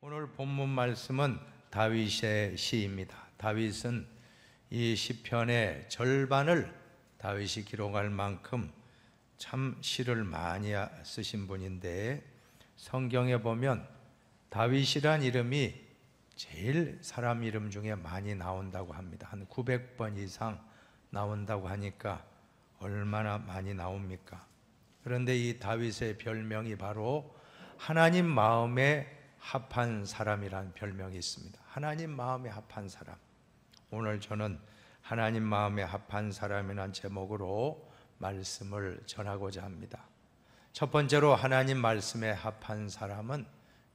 오늘 본문 말씀은 다윗의 시입니다. 다윗은 이 시편의 절반을 다윗이 기록할 만큼 참 시를 많이 쓰신 분인데, 성경에 보면 다윗이란 이름이 제일 사람 이름 중에 많이 나온다고 합니다. 한 900번 이상 나온다고 하니까 얼마나 많이 나옵니까? 그런데 이 다윗의 별명이 바로 하나님 마음에 합한 사람이라는 별명이 있습니다. 하나님 마음에 합한 사람. 오늘 저는 하나님 마음에 합한 사람이라는 제목으로 말씀을 전하고자 합니다. 첫 번째로 하나님 말씀에 합한 사람은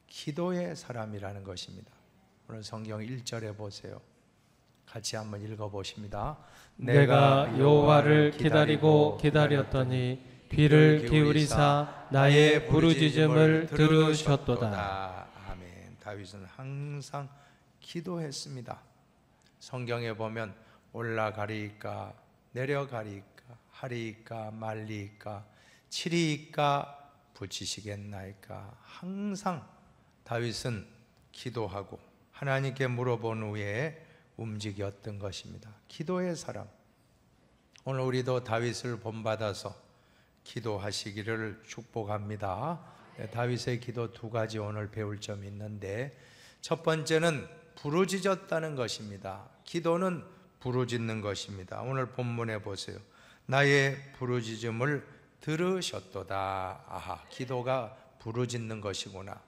기도의 사람이라는 것입니다. 오늘 성경 1절에 보세요. 같이 한번 읽어보십니다. 내가 여호와를 기다리고 기다렸더니 귀를 기울이사 나의 부르짖음을 들으셨도다. 아멘. 다윗은 항상 기도했습니다. 성경에 보면 올라가리이까 내려가리이까 하리이까 말리이까 치리이까 붙이시겠나이까, 항상 다윗은 기도하고 하나님께 물어본 후에 움직였던 것입니다. 기도의 사람. 오늘 우리도 다윗을 본받아서 기도하시기를 축복합니다. 다윗의 기도 두 가지 오늘 배울 점이 있는데, 첫 번째는 부르짖었다는 것입니다. 기도는 부르짖는 것입니다. 오늘 본문에 보세요. 나의 부르짖음을 들으셨도다. 아하, 기도가 부르짖는 것이구나.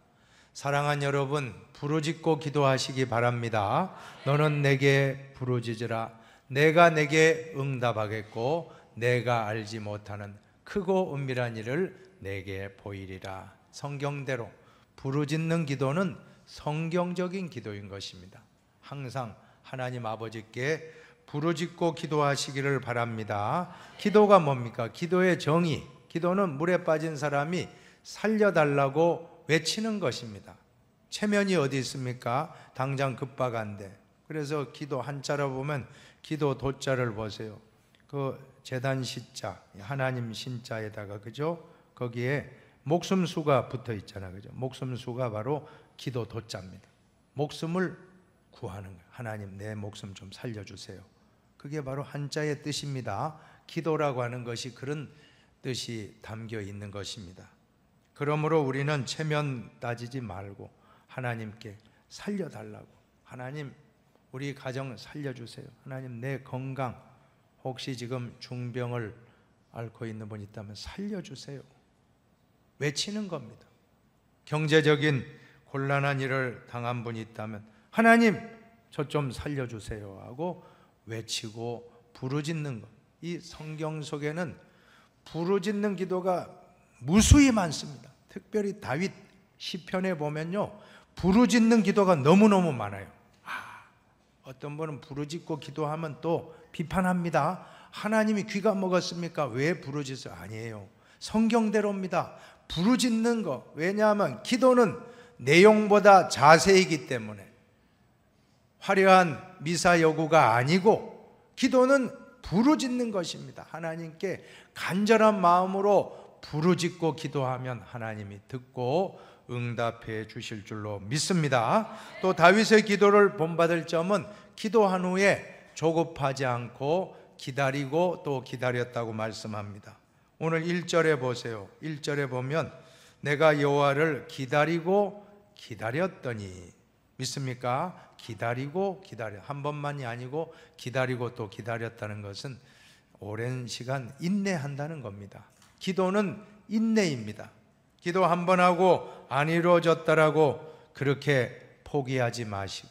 사랑하는 여러분, 부르짖고 기도하시기 바랍니다. 너는 내게 부르짖으라. 내가 내게 응답하겠고 내가 알지 못하는 크고 은밀한 일을 내게 보이리라. 성경대로 부르짖는 기도는 성경적인 기도인 것입니다. 항상 하나님 아버지께 부르짖고 기도하시기를 바랍니다. 기도가 뭡니까? 기도의 정의. 기도는 물에 빠진 사람이 살려달라고 외치는 것입니다. 체면이 어디 있습니까? 당장 급박한데. 그래서 기도 한자로 보면 기도 도자를 보세요. 그 제단 시자, 하나님 신자에다가, 그죠? 거기에 목숨수가 붙어 있잖아요, 그죠? 목숨수가 바로 기도 도자입니다. 목숨을 구하는 거예요. 하나님, 내 목숨 좀 살려주세요. 그게 바로 한자의 뜻입니다. 기도라고 하는 것이 그런 뜻이 담겨 있는 것입니다. 그러므로 우리는 체면 따지지 말고 하나님께 살려달라고, 하나님 우리 가정 살려주세요. 하나님 내 건강, 혹시 지금 중병을 앓고 있는 분 있다면 살려주세요. 외치는 겁니다. 경제적인 곤란한 일을 당한 분이 있다면 하나님 저 좀 살려주세요 하고 외치고 부르짖는 것. 이 성경 속에는 부르짖는 기도가 무수히 많습니다. 특별히 다윗 시편에 보면요, 부르짖는 기도가 너무너무 많아요. 어떤 분은 부르짖고 기도하면 또 비판합니다. 하나님이 귀가 먹었습니까? 왜 부르짖어요? 아니에요. 성경대로입니다. 부르짖는 거. 왜냐하면 기도는 내용보다 자세이기 때문에, 화려한 미사 여구가 아니고 기도는 부르짖는 것입니다. 하나님께 간절한 마음으로 부르짖고 기도하면 하나님이 듣고 응답해 주실 줄로 믿습니다. 또 다윗의 기도를 본받을 점은 기도한 후에 조급하지 않고 기다리고 또 기다렸다고 말씀합니다. 오늘 1절에 보세요. 1절에 보면 내가 여호와를 기다리고 기다렸더니, 믿습니까? 기다리고 기다려. 한 번만이 아니고 기다리고 또 기다렸다는 것은 오랜 시간 인내한다는 겁니다. 기도는 인내입니다. 기도 한 번 하고 안 이루어졌다라고 그렇게 포기하지 마시고,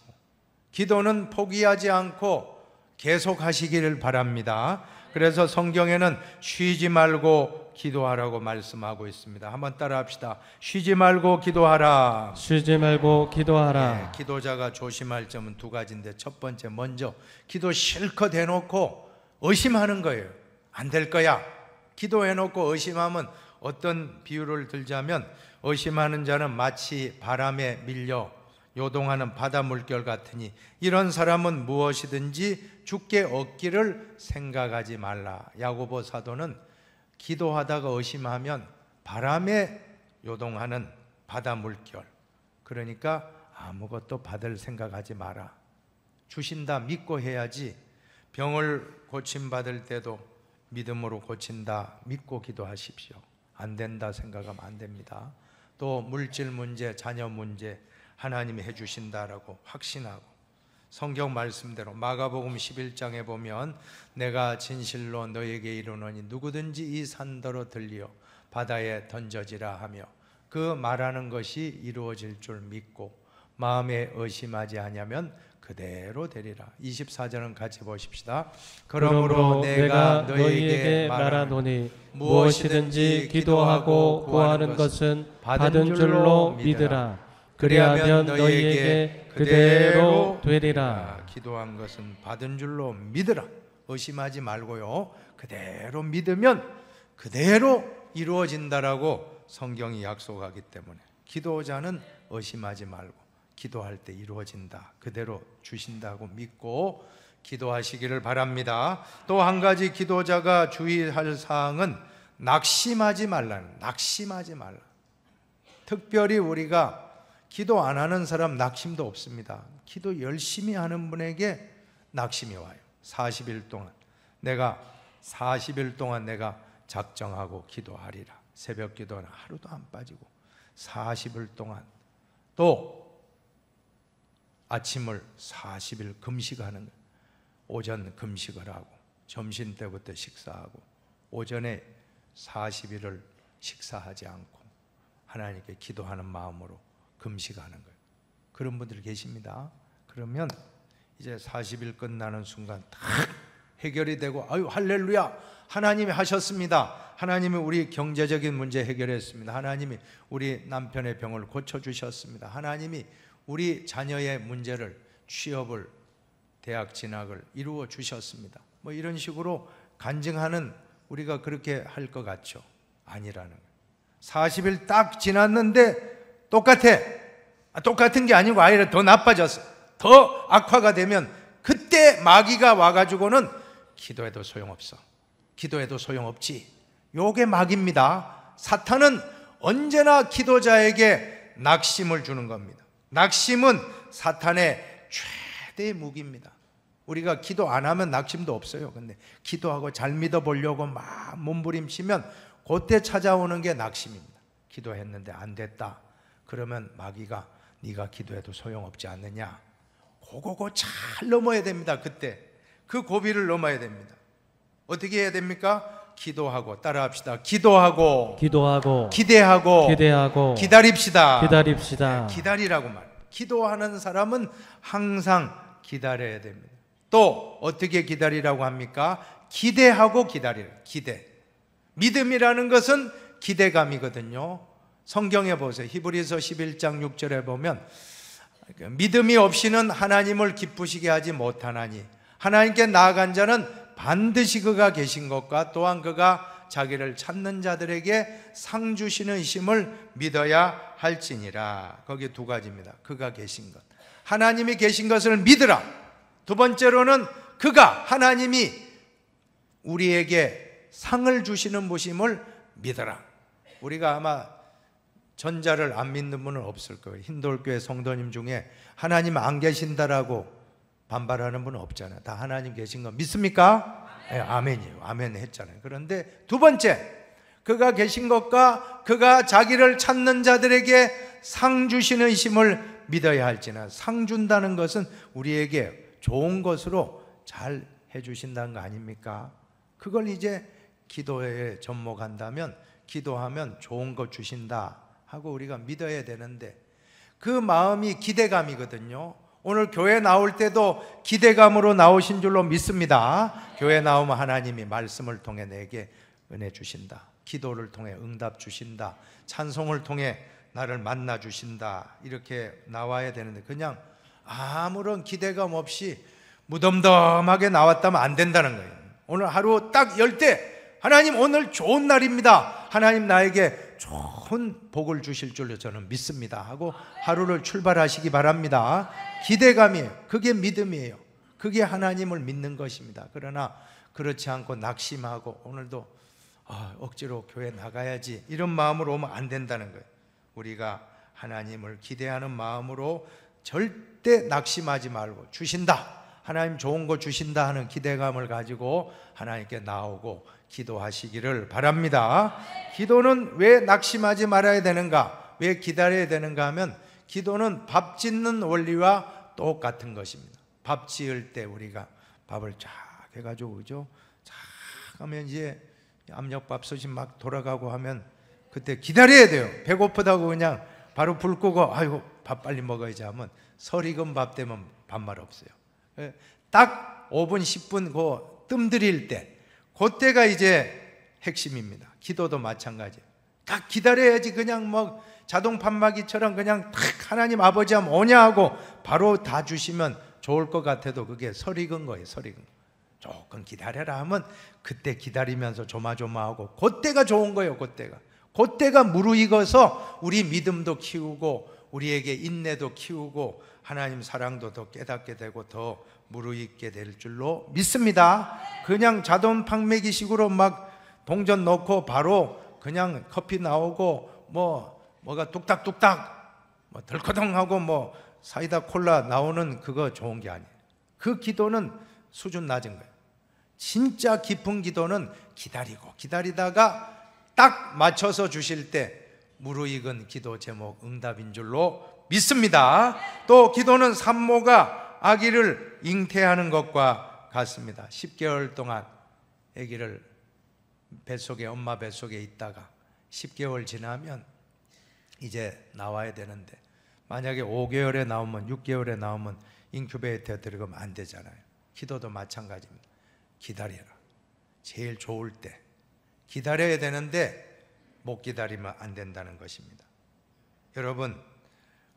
기도는 포기하지 않고 계속 하시기를 바랍니다. 그래서 성경에는 쉬지 말고 기도하라고 말씀하고 있습니다. 한번 따라 합시다. 쉬지 말고 기도하라. 쉬지 말고 기도하라. 네, 기도자가 조심할 점은 두 가지인데, 첫 번째, 먼저 기도 실컷 해놓고 의심하는 거예요. 안 될 거야. 기도해놓고 의심하면, 어떤 비유를 들자면 의심하는 자는 마치 바람에 밀려 요동하는 바다 물결 같으니 이런 사람은 무엇이든지 죽게 얻기를 생각하지 말라. 야고보 사도는 기도하다가 의심하면 바람에 요동하는 바다 물결, 그러니까 아무것도 받을 생각하지 마라. 주신다 믿고 해야지. 병을 고침받을 때도 믿음으로 고친다 믿고 기도하십시오. 안 된다 생각하면 안 됩니다. 또 물질 문제, 자녀 문제 하나님이 해주신다라고 확신하고, 성경 말씀대로 마가복음 11장에 보면 내가 진실로 너에게 이르노니 누구든지 이 산더러 들리어 바다에 던져지라 하며 그 말하는 것이 이루어질 줄 믿고 마음에 의심하지 아니하면 그대로 되리라. 24절은 같이 보십시다. 그러므로 내가 너희에게 말하노니 무엇이든지 기도하고 구하는 것은 받은 줄로 믿으라. 그리하면 너희에게 그대로 되리라. 기도한 것은 받은 줄로 믿으라. 의심하지 말고요, 그대로 믿으면 그대로 이루어진다라고 성경이 약속하기 때문에 기도자는 의심하지 말고 기도할 때 이루어진다, 그대로 주신다고 믿고 기도하시기를 바랍니다. 또 한 가지 기도자가 주의할 사항은 낙심하지 말라는, 낙심하지 말라. 특별히 우리가 기도 안 하는 사람 낙심도 없습니다. 기도 열심히 하는 분에게 낙심이 와요. 40일 동안 내가 작정하고 기도하리라. 새벽 기도는 하루도 안 빠지고 40일 동안, 또 아침을 40일 금식하는 거예요. 오전 금식을 하고 점심 때부터 식사하고 오전에 40일을 식사하지 않고 하나님께 기도하는 마음으로 금식하는 거예요. 그런 분들이 계십니다. 그러면 이제 40일 끝나는 순간 다 해결이 되고, 아유 할렐루야, 하나님이 하셨습니다. 하나님이 우리 경제적인 문제 해결했습니다. 하나님이 우리 남편의 병을 고쳐주셨습니다. 하나님이 우리 자녀의 문제를, 취업을, 대학 진학을 이루어 주셨습니다. 뭐 이런 식으로 간증하는, 우리가 그렇게 할 것 같죠? 아니라는 거예요. 40일 딱 지났는데 똑같은 게 아니고 아예 더 나빠졌어. 더 악화가 되면 그때 마귀가 와가지고는 기도해도 소용없어, 기도해도 소용없지, 요게 마귀입니다. 사탄은 언제나 기도자에게 낙심을 주는 겁니다. 낙심은 사탄의 최대의 무기입니다. 우리가 기도 안 하면 낙심도 없어요. 근데 기도하고 잘 믿어보려고 막 몸부림치면 그때 찾아오는 게 낙심입니다. 기도했는데 안 됐다. 그러면 마귀가 네가 기도해도 소용없지 않느냐. 그거 잘 넘어야 됩니다. 그때 그 고비를 넘어야 됩니다. 어떻게 해야 됩니까? 기도하고, 따라합시다. 기도하고 기대하고 기다립시다. 기다리라고 말해요. 기도하는 사람은 항상 기다려야 됩니다. 또 어떻게 기다리라고 합니까? 기대하고 기다리라. 기대. 믿음이라는 것은 기대감이거든요. 성경에 보세요. 히브리서 11장 6절에 보면 믿음이 없이는 하나님을 기쁘시게 하지 못하나니 하나님께 나아간 자는 반드시 그가 계신 것과 또한 그가 자기를 찾는 자들에게 상 주시는 심을 믿어야 할지니라. 거기 두 가지입니다. 그가 계신 것, 하나님이 계신 것을 믿으라. 두 번째로는 하나님이 우리에게 상을 주시는 분임을 믿어라. 우리가 아마 전자를 안 믿는 분은 없을 거예요. 힌돌교회 성도님 중에 하나님 안 계신다라고 반발하는 분은 없잖아요. 다 하나님 계신 거 믿습니까? 네, 아멘이에요. 아멘 했잖아요. 그런데 두 번째, 그가 계신 것과 그가 자기를 찾는 자들에게 상 주시는 심을 믿어야 할지나. 상 준다는 것은 우리에게 좋은 것으로 잘 해주신다는 거 아닙니까? 그걸 이제 기도에 접목한다면, 기도하면 좋은 거 주신다 하고 우리가 믿어야 되는데, 그 마음이 기대감이거든요. 오늘 교회 나올 때도 기대감으로 나오신 줄로 믿습니다. 교회 나오면 하나님이 말씀을 통해 내게 은혜 주신다, 기도를 통해 응답 주신다, 찬송을 통해 나를 만나 주신다, 이렇게 나와야 되는데 그냥 아무런 기대감 없이 무덤덤하게 나왔다면 안 된다는 거예요. 오늘 하루 딱 열 때 하나님 오늘 좋은 날입니다, 하나님 나에게 좋은 복을 주실 줄로 저는 믿습니다 하고 하루를 출발하시기 바랍니다. 기대감이에요. 그게 믿음이에요. 그게 하나님을 믿는 것입니다. 그러나 그렇지 않고 낙심하고 오늘도 억지로 교회 나가야지 이런 마음으로 오면 안 된다는 거예요. 우리가 하나님을 기대하는 마음으로 절대 낙심하지 말고 주신다, 하나님 좋은 거 주신다 하는 기대감을 가지고 하나님께 나오고 기도하시기를 바랍니다. 기도는 왜 낙심하지 말아야 되는가, 왜 기다려야 되는가 하면 기도는 밥 짓는 원리와 똑같은 것입니다. 밥 지을 때 우리가 밥을 쫙 해가지고, 그죠? 쫙 하면 이제 압력밥솥이 막 돌아가고 하면 그때 기다려야 돼요. 배고프다고 그냥 바로 불 끄고 아이고 밥 빨리 먹어야지 하면 설익은 밥 되면 밥맛 없어요. 딱 5분 10분 그 뜸 들일 때, 그때가 이제 핵심입니다. 기도도 마찬가지예요. 딱 기다려야지. 그냥 뭐 자동 판마기처럼 그냥 탁 하나님 아버지 하면 오냐 하고 바로 다 주시면 좋을 것 같아도 그게 설익은 거예요. 설익은 거. 조금 기다려라 하면 그때 기다리면서 조마조마하고 그때가 좋은 거예요. 그때가 무르익어서 우리 믿음도 키우고 우리에게 인내도 키우고 하나님 사랑도 더 깨닫게 되고 더 무르익게 될 줄로 믿습니다. 그냥 자동 판매기식으로 막 동전 넣고 바로 그냥 커피 나오고 뭐가 뚝딱뚝딱 뭐 덜커덩하고 뭐 사이다 콜라 나오는 그거 좋은 게 아니에요. 그 기도는 수준 낮은 거예요. 진짜 깊은 기도는 기다리고 기다리다가 딱 맞춰서 주실 때 무르익은 기도 제목 응답인 줄로 믿습니다. 또 기도는 산모가 아기를 잉태하는 것과 같습니다. 10개월 동안 아기를 뱃속에, 엄마 뱃속에 있다가 10개월 지나면 이제 나와야 되는데 만약에 5개월에 나오면 6개월에 나오면 인큐베이터에 들어가면 안 되잖아요. 기도도 마찬가지입니다. 기다려라. 제일 좋을 때 기다려야 되는데 못 기다리면 안 된다는 것입니다. 여러분,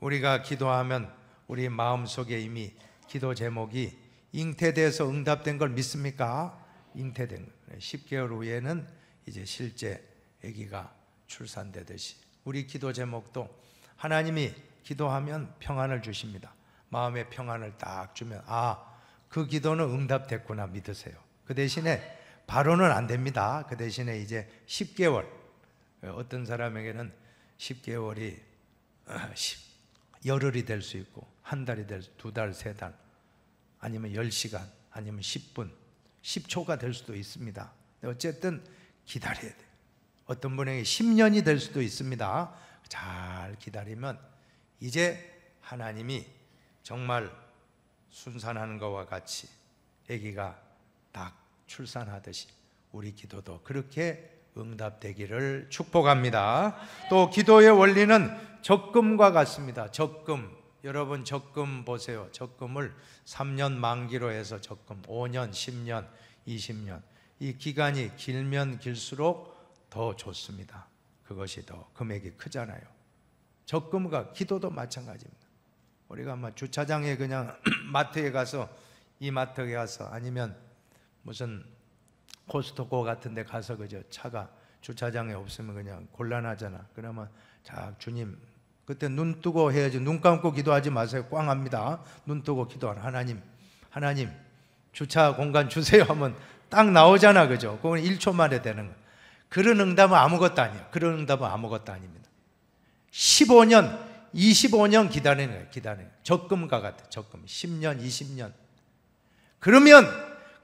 우리가 기도하면 우리 마음속에 이미 기도 제목이 잉태돼서 응답된 걸 믿습니까? 잉태된 거. 10개월 후에는 이제 실제 아기가 출산되듯이 우리 기도 제목도 하나님이 기도하면 평안을 주십니다. 마음의 평안을 딱 주면 그 기도는 응답됐구나 믿으세요. 그 대신에 바로는 안 됩니다. 그 대신에 이제 10개월, 어떤 사람에게는 10개월이 열흘이 될 수 있고 한 달이 될 수, 2달, 3달, 아니면 10시간, 아니면 10분, 10초가 될 수도 있습니다. 어쨌든 기다려야 돼요. 어떤 분에게 10년이 될 수도 있습니다. 잘 기다리면 이제 하나님이 정말 순산하는 것과 같이 아기가 딱 출산하듯이 우리 기도도 그렇게 응답되기를 축복합니다. 또 기도의 원리는 적금과 같습니다. 적금, 여러분 적금 보세요. 적금을 3년 만기로 해서 적금 5년, 10년, 20년 이 기간이 길면 길수록 더 좋습니다. 그것이 더 금액이 크잖아요. 적금과 기도도 마찬가지입니다. 우리가 아마 주차장에 그냥 마트에 가서 이마트에 가서 아니면 무슨 코스트코 같은 데 가서 그저 차가 주차장에 없으면 그냥 곤란하잖아. 그러면 자 주님 그때 눈 뜨고 해야지. 눈 감고 기도하지 마세요. 꽝합니다. 눈 뜨고 기도하라. 하나님 주차 공간 주세요 하면 딱 나오잖아. 그죠? 그건 1초 만에 되는 거. 그런 응답은 아무것도 아니에요. 그런 응답은 아무것도 아닙니다. 15년 25년 기다리는 거예요. 기다리는 거예요. 적금과 같아요. 적금 10년 20년. 그러면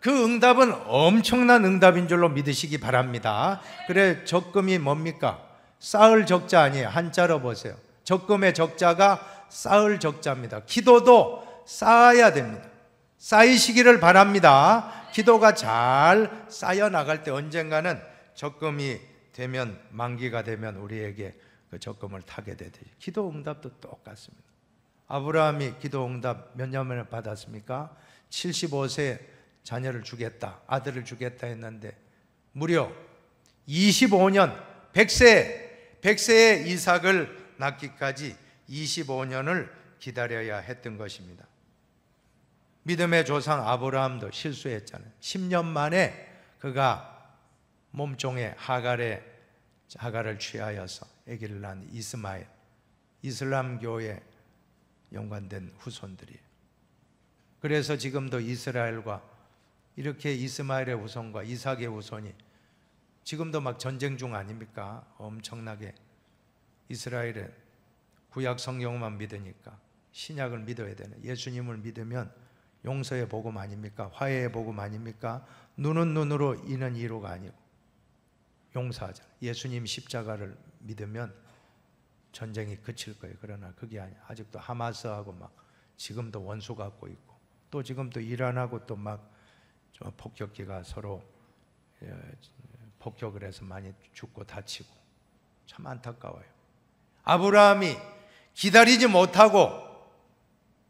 그 응답은 엄청난 응답인 줄로 믿으시기 바랍니다. 그래 적금이 뭡니까? 쌓을 적자 아니에요. 한자로 보세요. 적금의 적자가 쌓을 적자입니다. 기도도 쌓아야 됩니다. 쌓이시기를 바랍니다. 기도가 잘 쌓여 나갈 때 언젠가는 적금이 되면 만기가 되면 우리에게 그 적금을 타게 되듯이 기도 응답도 똑같습니다. 아브라함이 기도 응답 몇 년을 받았습니까? 75세 자녀를 주겠다, 아들을 주겠다 했는데 무려 25년 100세에 이삭을 낳기까지 25년을 기다려야 했던 것입니다. 믿음의 조상 아브라함도 실수했잖아요. 10년 만에 그가 몸종의 하갈을 취하여서 아기를 낳은 이스마엘, 이슬람교에 연관된 후손들이에요. 그래서 지금도 이스라엘과 이렇게 이스마엘의 후손과 이삭의 후손이 지금도 막 전쟁 중 아닙니까? 엄청나게 이스라엘의 구약 성경만 믿으니까 신약을 믿어야 되는, 예수님을 믿으면 용서의 복음 아닙니까? 화해의 복음 아닙니까? 눈은 눈으로 이는 이로가 아니고 용서하잖아요. 예수님 십자가를 믿으면 전쟁이 그칠 거예요. 그러나 그게 아니야. 아직도 하마스하고 막 지금도 원수 갖고 있고, 또 지금도 이란하고 또 막 폭격기가 서로 폭격을 해서 많이 죽고 다치고 참 안타까워요. 아브라함이 기다리지 못하고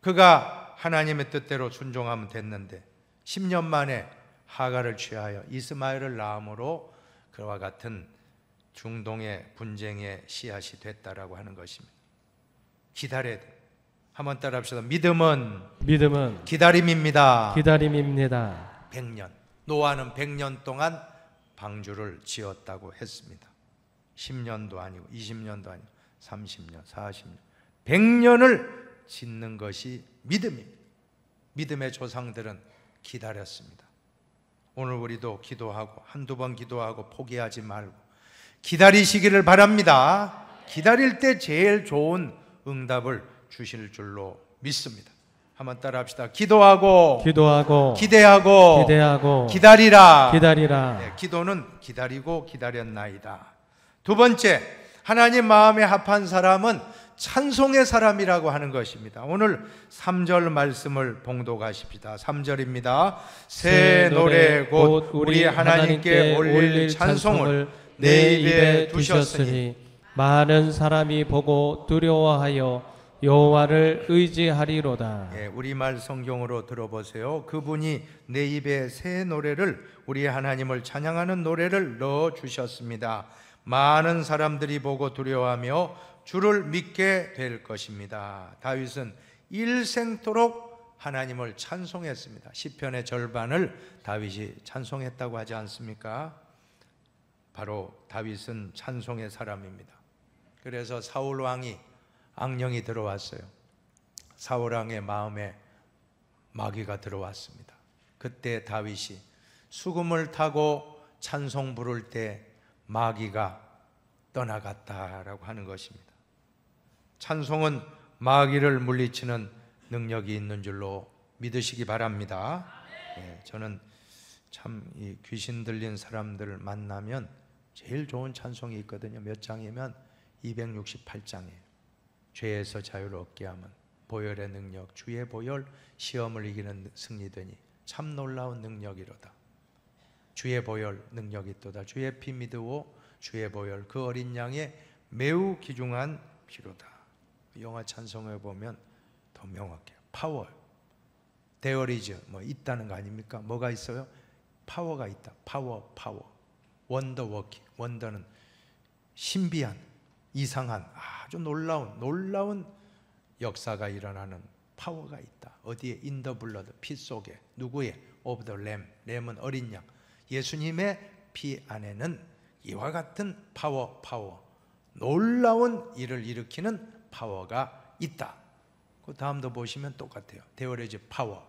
그가 하나님의 뜻대로 순종하면 됐는데 10년 만에 하갈을 취하여 이스마엘을 낳음으로 그와 같은 중동의 분쟁의 씨앗이 됐다라고 하는 것입니다. 기다려야 돼. 한번 따라합시다. 믿음은 기다림입니다. 100년. 노아는 100년 동안 방주를 지었다고 했습니다. 10년도 아니고 20년도 아니고 30년, 40년, 100년을 짓는 것이 믿음입니다. 믿음의 조상들은 기다렸습니다. 오늘 우리도 기도하고 한두 번 기도하고 포기하지 말고 기다리시기를 바랍니다. 기다릴 때 제일 좋은 응답을 주실 줄로 믿습니다. 한번 따라합시다. 기도하고 기대하고 기다리라. 네, 기도는 기다리고 기다렸나이다. 두 번째, 하나님 마음에 합한 사람은 찬송의 사람이라고 하는 것입니다. 오늘 3절 말씀을 봉독하십시다. 3절입니다. 새 노래 곧 우리 하나님께 올릴 찬송을 내 입에 두셨으니 많은 사람이 보고 두려워하여 여호와를 의지하리로다. 예, 우리말 성경으로 들어보세요. 그분이 내 입에 새 노래를, 우리 하나님을 찬양하는 노래를 넣어 주셨습니다. 많은 사람들이 보고 두려워하며 주를 믿게 될 것입니다. 다윗은 일생토록 하나님을 찬송했습니다. 시편의 절반을 다윗이 찬송했다고 하지 않습니까? 바로 다윗은 찬송의 사람입니다. 그래서 사울 왕이 악령이 들어왔어요. 사울 왕의 마음에 마귀가 들어왔습니다. 그때 다윗이 수금을 타고 찬송 부를 때 마귀가 떠나갔다라고 하는 것입니다. 찬송은 마귀를 물리치는 능력이 있는 줄로 믿으시기 바랍니다. 네, 저는 참 이 귀신 들린 사람들을 만나면 제일 좋은 찬송이 있거든요. 몇 장이면 268장이에요. 죄에서 자유를 얻게 하면 보혈의 능력, 주의 보혈, 시험을 이기는 승리되니 참 놀라운 능력이로다. 주의 보혈 능력이 있도다. 주의 피 믿으오 주의 보혈 그 어린 양의 매우 귀중한 피로다. 영화 찬송에 보면 더 명확해요. 파워, 데어리즈 뭐 있다는 거 아닙니까? 뭐가 있어요? 파워가 있다. 파워. 원더 워킹. 원더는 신비한, 이상한, 아주 놀라운 역사가 일어나는 파워가 있다. 어디에? In the blood, 피 속에. 누구의? Of the lamb. 램은 어린 양. 예수님의 피 안에는 이와 같은 파워, 놀라운 일을 일으키는 파워가 있다. 그 다음도 보시면 똑같아요. There is power,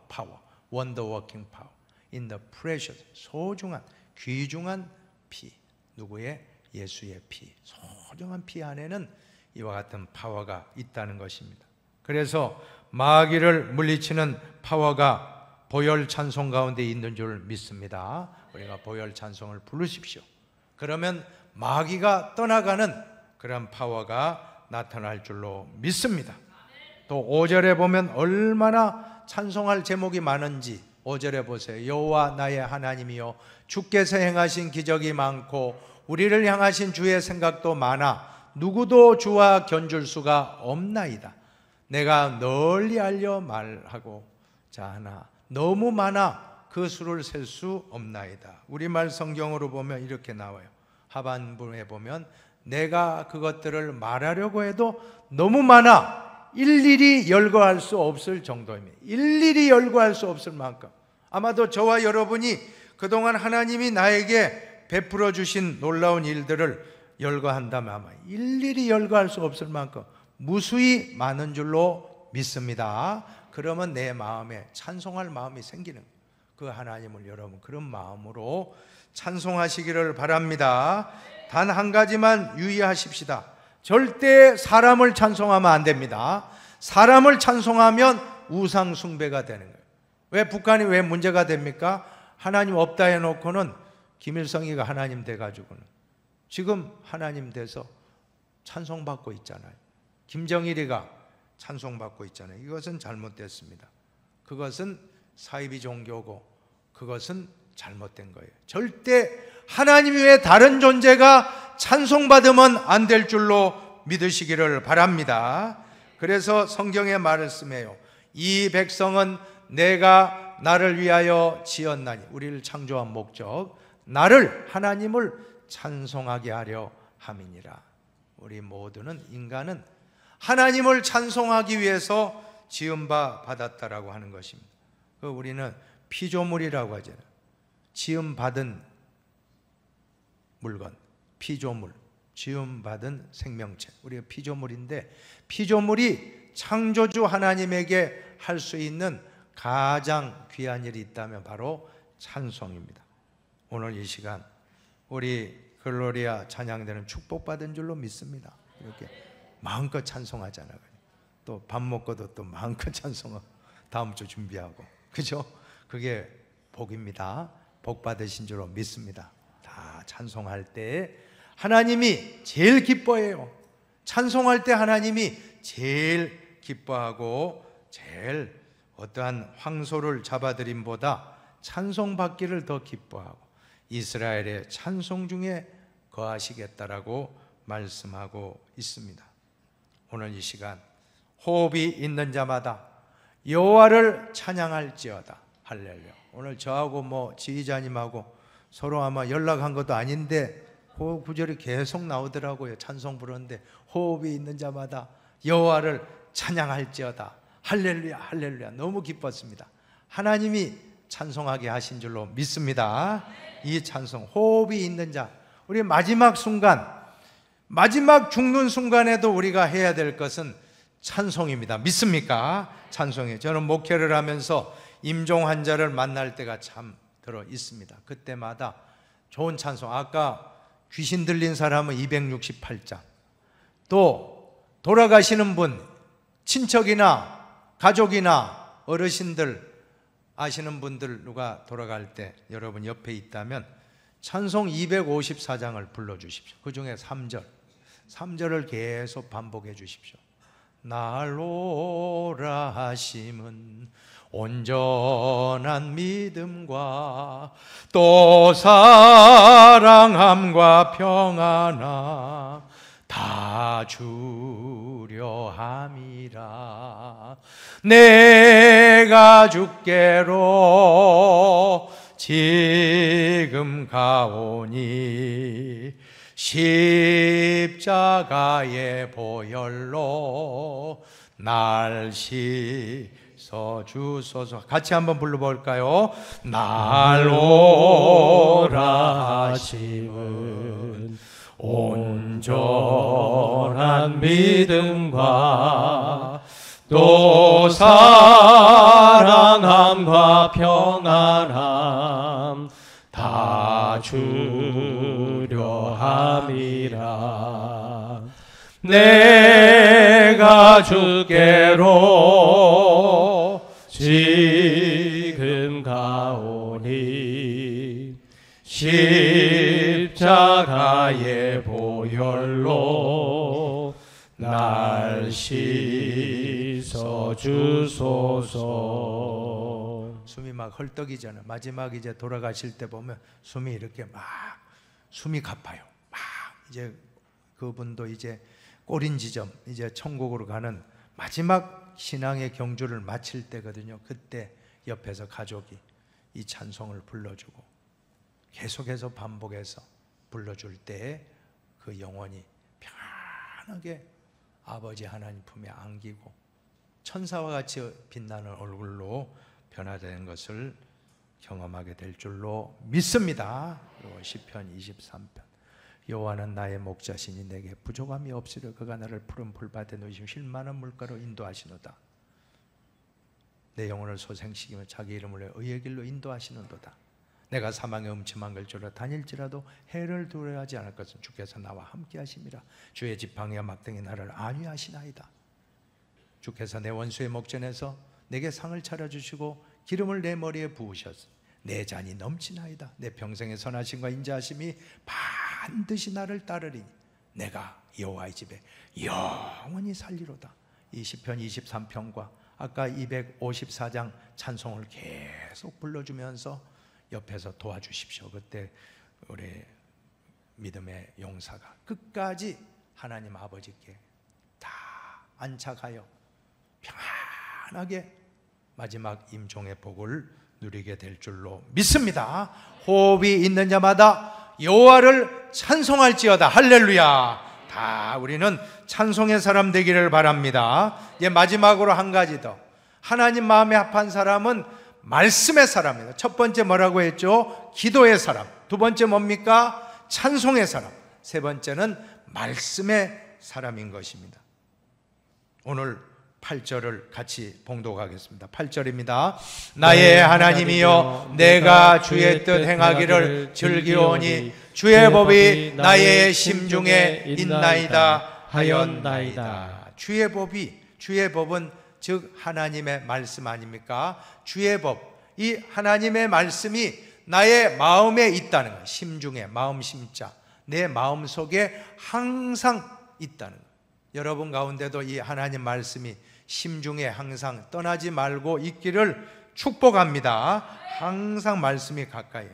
wonder working power in the precious, 소중한, 귀중한 피. 누구의? 예수의 피. 소중한 피 안에는 이와 같은 파워가 있다는 것입니다. 그래서 마귀를 물리치는 파워가 보혈 찬송 가운데 있는 줄 믿습니다. 우리가 보혈 찬송을 부르십시오. 그러면 마귀가 떠나가는 그런 파워가 나타날 줄로 믿습니다. 또 5절에 보면 얼마나 찬송할 제목이 많은지 5절에 보세요. 여호와 나의 하나님이여 주께서 행하신 기적이 많고 우리를 향하신 주의 생각도 많아 누구도 주와 견줄 수가 없나이다. 내가 널리 알려 말하고자 하나 너무 많아 그 수를 셀 수 없나이다. 우리말 성경으로 보면 이렇게 나와요. 하반부에 보면 내가 그것들을 말하려고 해도 너무 많아 일일이 열거할 수 없을 정도입니다. 일일이 열거할 수 없을 만큼. 아마도 저와 여러분이 그동안 하나님이 나에게 베풀어 주신 놀라운 일들을 열거한다면 아마 일일이 열거할 수 없을 만큼 무수히 많은 줄로 믿습니다. 그러면 내 마음에 찬송할 마음이 생기는 거예요. 그 하나님을 여러분 그런 마음으로 찬송하시기를 바랍니다. 단 한 가지만 유의하십시다. 절대 사람을 찬송하면 안 됩니다. 사람을 찬송하면 우상 숭배가 되는 거예요. 왜 북한이 왜 문제가 됩니까? 하나님 없다 해놓고는 김일성이가 하나님 돼가지고는 지금 하나님 돼서 찬송받고 있잖아요. 김정일이가 찬송받고 있잖아요. 이것은 잘못됐습니다. 그것은 사이비 종교고 그것은 잘못된 거예요. 절대 하나님 외에 다른 존재가 찬송받으면 안 될 줄로 믿으시기를 바랍니다. 그래서 성경에 말씀해요. 이 백성은 내가 나를 위하여 지었나니, 우리를 창조한 목적, 나를, 하나님을 찬송하게 하려 함이니라. 우리 모두는, 인간은 하나님을 찬송하기 위해서 지은 바 받았다라고 하는 것입니다. 우리는 피조물이라고 하잖아요. 지음 받은 물건, 피조물, 지음 받은 생명체, 우리가 피조물인데, 피조물이 창조주 하나님에게 할 수 있는 가장 귀한 일이 있다면 바로 찬송입니다. 오늘 이 시간 우리 글로리아 찬양대는 축복받은 줄로 믿습니다. 이렇게 마음껏 찬송하잖아요. 또 밥 먹고도 또 마음껏 찬송하고 다음 주 준비하고, 그죠? 그게 복입니다. 복 받으신 줄로 믿습니다. 다 찬송할 때 하나님이 제일 기뻐해요. 찬송할 때 하나님이 제일 기뻐하고, 제일 어떠한 황소를 잡아들임보다 찬송받기를 더 기뻐하고, 이스라엘의 찬송 중에 거하시겠다라고 말씀하고 있습니다. 오늘 이 시간 호흡이 있는 자마다 여호와를 찬양할지어다. 할렐루야. 오늘 저하고 지휘자님하고 서로 아마 연락한 것도 아닌데 그 구절이 계속 나오더라고요. 찬송 부르는데 호흡이 있는 자마다 여호와를 찬양할지어다. 할렐루야, 할렐루야. 너무 기뻤습니다. 하나님이 찬송하게 하신 줄로 믿습니다. 이 찬송, 호흡이 있는 자, 우리 마지막 순간, 마지막 죽는 순간에도 우리가 해야 될 것은 찬송입니다. 믿습니까? 찬송이에요. 저는 목회를 하면서 임종 환자를 만날 때가 참 들어 있습니다. 그때마다 좋은 찬송, 아까 귀신 들린 사람은 268장, 또 돌아가시는 분, 친척이나 가족이나 어르신들 아시는 분들 누가 돌아갈 때 여러분 옆에 있다면 찬송 254장을 불러주십시오. 그 중에 3절을 계속 반복해 주십시오. 날로라 하심은 온전한 믿음과 또 사랑함과 평안함 다 주려 함이라. 내가 주께로 지금 가오니 십자가의 보혈로 날 씻어 주소서. 같이 한번 불러볼까요? 날로라 하심은 온전한 믿음과 또 사랑함과 평안함 다 주려 함이라. 내가 주께로 지금 가오니 십자가의 보혈로 날 씻어 주소서. 숨이 막 헐떡이잖아요. 마지막 이제 돌아가실 때 보면 숨이 이렇게 막 숨이 가파요. 막 이제 그분도 이제 꼬린 지점, 이제 천국으로 가는 마지막 신앙의 경주를 마칠 때거든요. 그때 옆에서 가족이 이 찬송을 불러주고 계속해서 반복해서 불러줄 때 그 영혼이 편하게 아버지 하나님 품에 안기고 천사와 같이 빛나는 얼굴로 변화되는 것을 경험하게 될 줄로 믿습니다. 그리고 시편 23편, 여호와는 나의 목자시니 내게 부족함이 없으려 그가 나를 푸른 풀밭에 누이시며 쉴 만한 물가로 인도하시노다. 내 영혼을 소생시키며 자기 이름을 위해 의의 길로 인도하시는도다. 내가 사망의 음침한 걸줄로 다닐지라도 해를 두려워하지 않을 것은 주께서 나와 함께 하심이라. 주의 지팡이와 막등이 나를 안위하시나이다. 주께서 내 원수의 목전에서 내게 상을 차려주시고 기름을 내 머리에 부으셨으니 내 잔이 넘치나이다. 내 평생의 선하심과 인자하심이 반드시 나를 따르리니 내가 여호와의 집에 영원히 살리로다. 이 시편 23편과 아까 254장 찬송을 계속 불러주면서 옆에서 도와주십시오. 그때 우리 믿음의 용사가 끝까지 하나님 아버지께 다 안착하여 평안하게 마지막 임종의 복을 누리게 될 줄로 믿습니다. 호흡이 있는 자마다 여호와를 찬송할지어다. 할렐루야. 다 우리는 찬송의 사람 되기를 바랍니다. 이제 마지막으로 한 가지 더. 하나님 마음에 합한 사람은 말씀의 사람입니다. 첫 번째 뭐라고 했죠? 기도의 사람. 두 번째 뭡니까? 찬송의 사람. 세 번째는 말씀의 사람인 것입니다. 오늘 8절을 같이 봉독하겠습니다. 8절입니다. 나의 하나님이여 내가 주의 뜻 행하기를 즐기오니 주의 법이 나의 심중에 있나이다 하였나이다. 주의 법은 즉 하나님의 말씀 아닙니까? 주의 법, 이 하나님의 말씀이 나의 마음에 있다는 것. 심중에, 마음 심자, 내 마음 속에 항상 있다는 것. 여러분 가운데도 이 하나님 말씀이 심중에 항상 떠나지 말고 있기를 축복합니다. 항상 말씀이 가까이.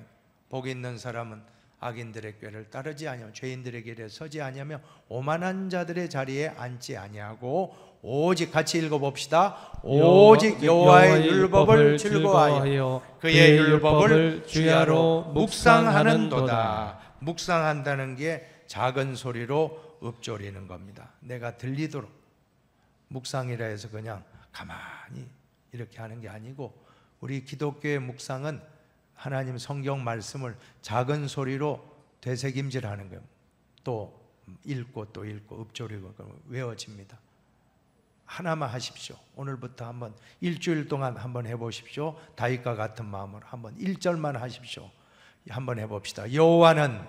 복 있는 사람은 악인들의 꾀를 따르지 아니하며 죄인들의 길에 서지 아니하며 오만한 자들의 자리에 앉지 아니하고 오직 같이 읽어봅시다. 오직 여호와의 율법을 즐거워하여 그의 율법을 주야로 묵상하는도다. 묵상한다는 게 작은 소리로 읊조리는 겁니다. 내가 들리도록. 묵상이라 해서 그냥 가만히 이렇게 하는 게 아니고 우리 기독교의 묵상은 하나님 성경 말씀을 작은 소리로 되새김질하는 거예요. 또 읽고 또 읽고 읊조리고 외워집니다. 하나만 하십시오. 오늘부터 한번 일주일 동안 한번 해보십시오. 다윗과 같은 마음으로 한번 1절만 하십시오. 한번 해봅시다. 여호와는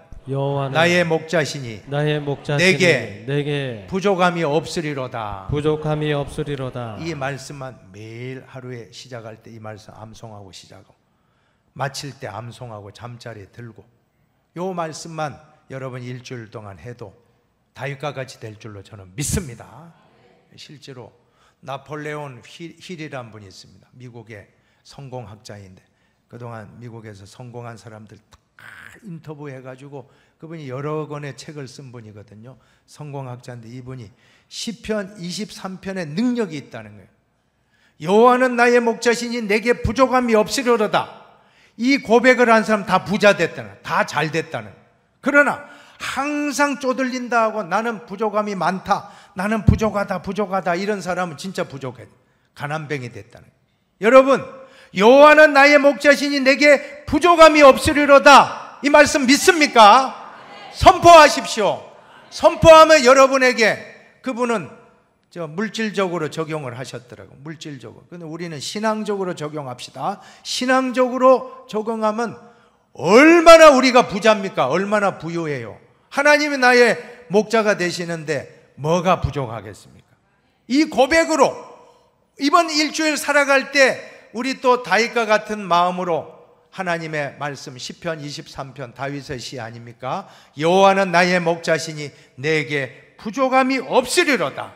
나의 목자시니 내게 부족함이 없으리로다. 이 말씀만 매일 하루에 시작할 때 이 말씀 암송하고 시작하고 마칠 때 암송하고 잠자리에 들고 요 말씀만 여러분 일주일 동안 해도 다윗과 같이 될 줄로 저는 믿습니다. 실제로 나폴레온 힐이라는 분이 있습니다. 미국의 성공학자인데 그동안 미국에서 성공한 사람들 다 인터뷰해가지고 그분이 여러 권의 책을 쓴 분이거든요. 성공학자인데 이분이 시편 23편에 능력이 있다는 거예요. 여호와는 나의 목자시니 내게 부족함이 없으리로다. 이 고백을 한 사람 다 부자 됐다는 거예요. 다 잘 됐다는 거예요. 그러나 항상 쪼들린다 하고 나는 부족함이 많다, 나는 부족하다 이런 사람은 진짜 부족해. 가난뱅이 됐다는 거예요. 여러분, 여호와는 나의 목자시니 내게 부족함이 없으리로다. 이 말씀 믿습니까? 선포하십시오. 선포하면 여러분에게 그분은 물질적으로 적용을 하셨더라고요. 물질적으로. 근데 우리는 신앙적으로 적용합시다. 신앙적으로 적용하면 얼마나 우리가 부자입니까? 얼마나 부유해요. 하나님이 나의 목자가 되시는데 뭐가 부족하겠습니까? 이 고백으로 이번 일주일 살아갈 때 우리 또 다윗과 같은 마음으로 하나님의 말씀 시편 23편 다윗의 시 아닙니까? 여호와는 나의 목자시니 내게 부족함이 없으리로다.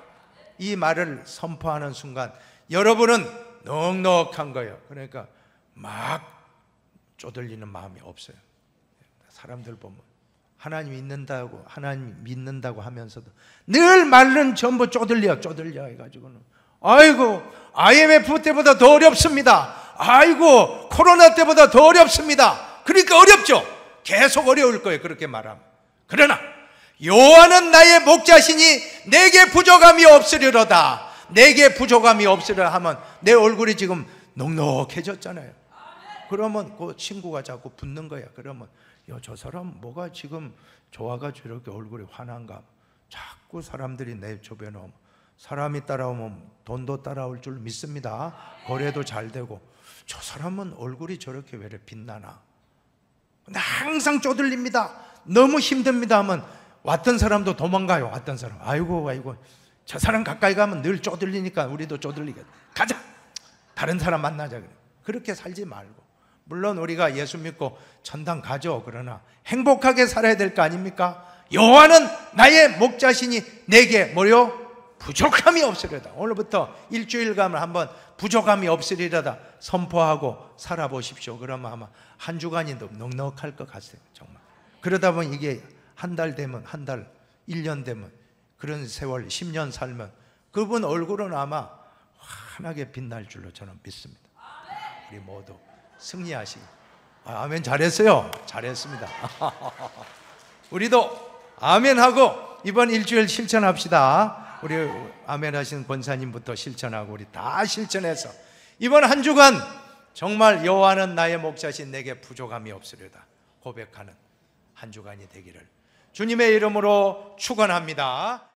이 말을 선포하는 순간 여러분은 넉넉한 거예요. 그러니까 막 쪼들리는 마음이 없어요. 사람들 보면 하나님 믿는다고 하면서도 늘 말은 전부 쪼들려 해가지고는 아이고 IMF 때보다 더 어렵습니다. 아이고 코로나 때보다 더 어렵습니다. 그러니까 어렵죠. 계속 어려울 거예요. 그렇게 말하면. 그러나 여호와는 나의 목자시니 내게 부족함이 없으리로다. 내게 부족함이 없으리라 하면 내 얼굴이 지금 넉넉해졌잖아요. 그러면 그 친구가 자꾸 붙는 거야. 그러면 저 사람 뭐가 지금 좋아가지고 이렇게 얼굴이 환한가. 자꾸 사람들이 내 주변에 오면 사람이 따라오면 돈도 따라올 줄 믿습니다. 거래도 잘 되고 저 사람은 얼굴이 저렇게 왜 이렇게 빛나나. 근데 항상 쪼들립니다. 너무 힘듭니다 하면 왔던 사람도 도망가요. 왔던 사람 아이고 저 사람 가까이 가면 늘 쪼들리니까 우리도 쪼들리겠다. 가자. 다른 사람 만나자. 그렇게 살지 말고, 물론 우리가 예수 믿고 천당 가죠. 그러나 행복하게 살아야 될 거 아닙니까? 여호와는 나의 목자시니 내게 뭐요? 부족함이 없으리로다. 오늘부터 일주일간을 한번 부족함이 없으리로다 선포하고 살아보십시오. 그러면 아마 한 주간이 넉넉할 것 같아요. 정말. 그러다 보면 이게 한 달 되면 한 달, 1년 되면, 그런 세월 10년 살면 그분 얼굴은 아마 환하게 빛날 줄로 저는 믿습니다. 우리 모두 승리하시기. 아멘. 잘했어요. 잘했습니다. 우리도 아멘하고 이번 일주일 실천합시다. 우리 아멘 하시는 권사님부터 실천하고 우리 다 실천해서 이번 한 주간 정말 여호와는 나의 목자신 내게 부족함이 없으리로다 고백하는 한 주간이 되기를 주님의 이름으로 축원합니다.